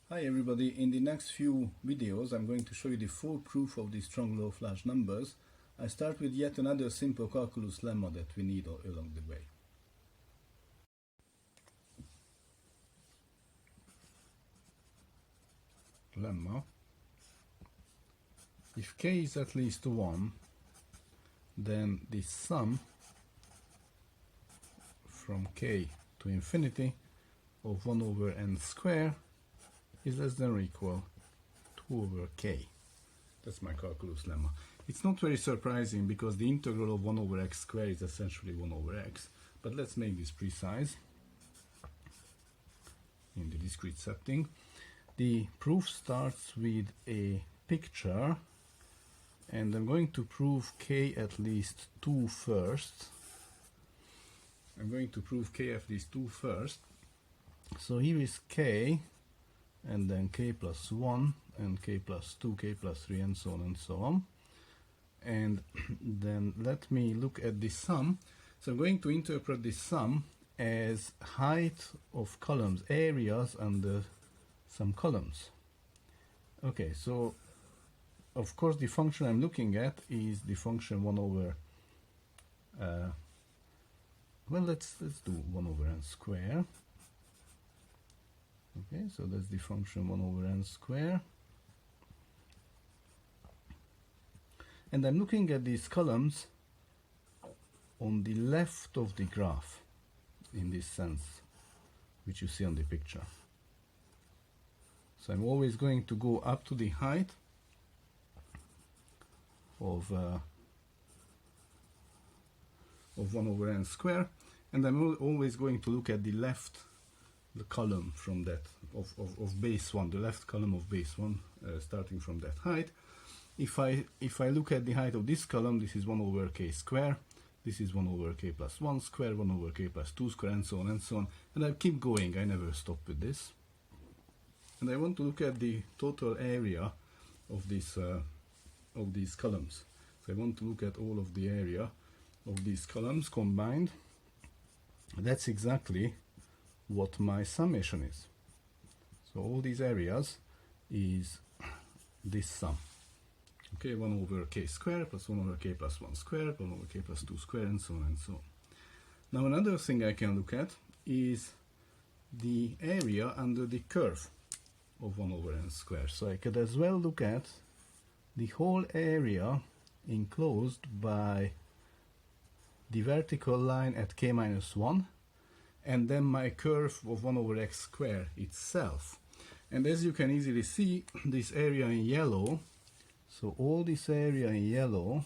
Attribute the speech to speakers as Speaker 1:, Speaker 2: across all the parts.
Speaker 1: Hi everybody, in the next few videos I'm going to show you the full proof of the strong low Flash numbers. I start with yet another simple calculus lemma that we need along the way. Lemma: if k is at least 1, then the sum from k to infinity of 1 over n squared is less than or equal to 2 over k. That's my calculus lemma. It's not very surprising because the integral of 1 over x squared is essentially 1 over x. But let's make this precise in the discrete setting. The proof starts with a picture, and I'm going to prove k at least 2 first. So here is k, and then k plus 1, and k plus 2, k plus 3, and so on and so on. And then let me look at the sum. So I'm going to interpret this sum as height of columns, areas under some columns. Okay, so of course the function I'm looking at is the function 1 over, well, let's do 1 over n squared. Okay, so that's the function 1 over n squared. And I'm looking at these columns on the left of the graph, in this sense, which you see on the picture. So I'm always going to go up to the height of 1 over n squared, and I'm always going to look at the left column from that, of base 1, the left column of base 1, starting from that height. If I look at the height of this column, this is 1 over k squared, this is 1 over k plus 1 squared, 1 over k plus 2 squared, and so on and so on. And I keep going, I never stop with this. And I want to look at the total area of these columns. So I want to look at all of the area of these columns combined. That's exactly what my summation is. So all these areas is this sum. Okay, 1 over k squared plus 1 over k plus 1 squared, 1 over k plus 2 squared, and so on and so on. Now another thing I can look at is the area under the curve of 1 over n squared. So I could as well look at the whole area enclosed by the vertical line at k minus 1, and then my curve of 1 over x squared itself. And as you can easily see, this area in yellow, so all this area in yellow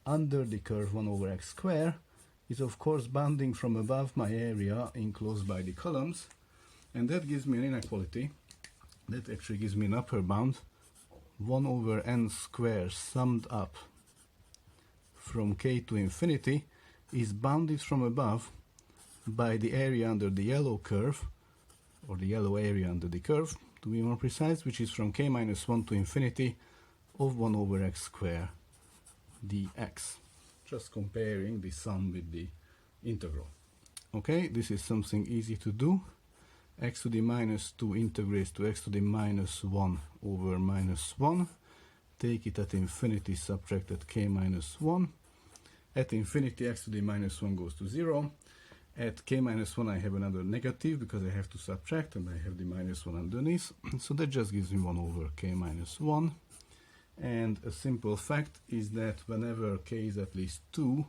Speaker 1: under the curve 1 over x squared is of course bounding from above my area enclosed by the columns, and that gives me an inequality. That actually gives me an upper bound, 1 over n squared summed up from k to infinity is bounded from above by the area under the yellow curve, or the yellow area under the curve, to be more precise, which is from k minus 1 to infinity of 1 over x squared dx. Just comparing the sum with the integral. Okay, this is something easy to do. X to the minus 2 integrates to x to the minus 1 over minus 1. Take it at infinity, subtract at k minus 1. At infinity, x to the minus 1 goes to 0. At k minus 1 I have another negative because I have to subtract, and I have the minus 1 underneath. So that just gives me 1 over k minus 1. And a simple fact is that whenever k is at least 2,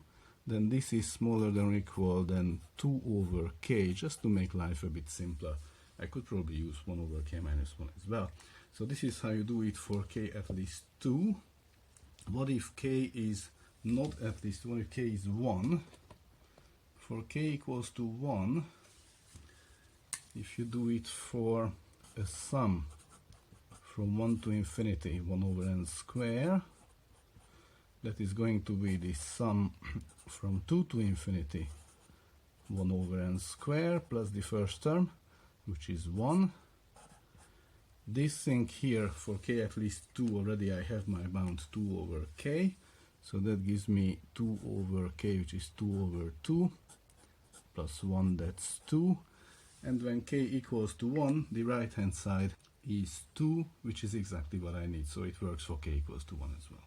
Speaker 1: then this is smaller than or equal than 2 over k, just to make life a bit simpler. I could probably use 1 over k minus 1 as well. So this is how you do it for k at least 2. What if k is not at least 2? What if k is 1? For k equals to 1, if you do it for a sum from 1 to infinity, 1 over n squared, that is going to be the sum from 2 to infinity, 1 over n squared, plus the first term, which is 1. This thing here, for k at least 2, already I have my bound 2 over k, so that gives me 2 over k, which is 2 over 2, plus 1, that's 2. And when k equals to 1, the right hand side is 2, which is exactly what I need. So it works for k equals to 1 as well.